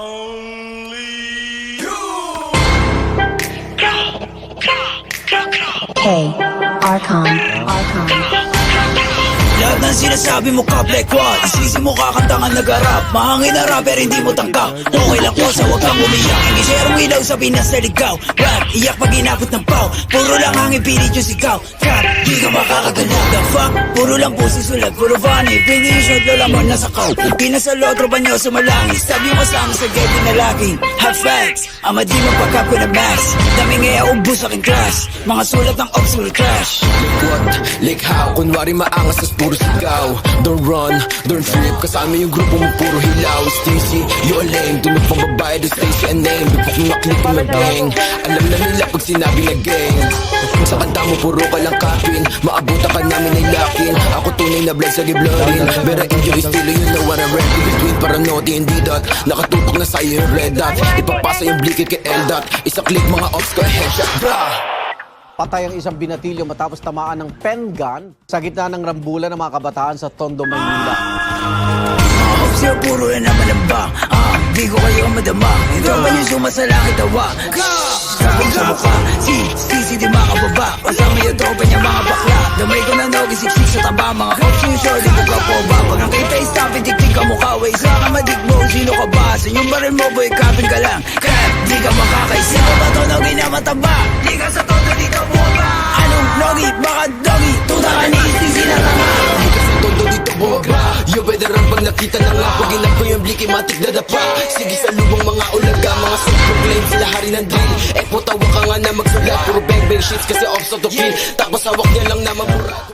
Hey, Archon. Lahat ng sinasabi mo ka Black One, isisi mo kakantangan nag-rap. Mahangin na rapper hindi mo tangkap. Okay lang ko sa wag kang umiyak. Hindi share ilaw sa Pinas na ligaw. Rap, iyak pag inabot ng pau. Puro lang hangin pilit yung sigaw. Trap, di ka makakagalaw. The fuck, puro lang pusi sulat. Puro funny, pwede yung short lola mo nasa kaw. Pinasalo, tropa nyo sumalangis. Sabi mo sa amin sa gate na laging hot facts, ama di magpagkap ko na max. Dami ngaya ubus aking class. Mga sulat ng obscure trash. What? Like how? Kunwari maangas tas puro sigaw. Don't run, don't trip. Kasama yung grupo mo puro hilaw. Stacy, you're lame. Dunod pang babae, do Stacy a name. Bipok mo maklip mo na gang. Alam na nila pag sinabi na gang. Sa kanta mo puro ka lang kapin. Maabutan ka namin ay lakin. Ako tunay na blood sa giblorin. Pero enjoy still, you know what I read. In between paranoid, hindi dot. Nakatutok na sa'yo yung red dot. Ipapasa yung blikit kay L-dot. Isa click mga ops ko, headshot, brah. Patay ang isang binatilyo matapos tamaan ng pen gun sa gitna ng rambulan ng mga kabataan sa Tondo, Maynila. Sir, puro na naman ang bang. Di ko kayo madama. Ito ba yung sumasalangit tawa? Sabi sa mukha, si di makababa. Kasama yung tropa niya mga bakla. Damay ko na nogi, siksik sa taba. Mga option short, ito ka po ba? Pag ang kita stop, itik-tik ka mukha. Way sa ka madigbo, sino ka ba? Sa yung baril mo, boy, kapin ka lang. Crap, di ka makakaisi. Ito ba to nogi na mataba? Di ka sa todo dito buba. Anong nogi? Baka dogi? Tuta ka ni isisi na tanga. Todo dito boba. Yo veteran pag nakita na nga. Pag inap ko yung bliki matik na dapa. Sige sa lubong mga ulaga. Mga self-proclaim sila hari ng drill. Tawa ka nga na magsulat. Puro bang bang shits kasi off to kill. Tapos hawak niya lang na mamura.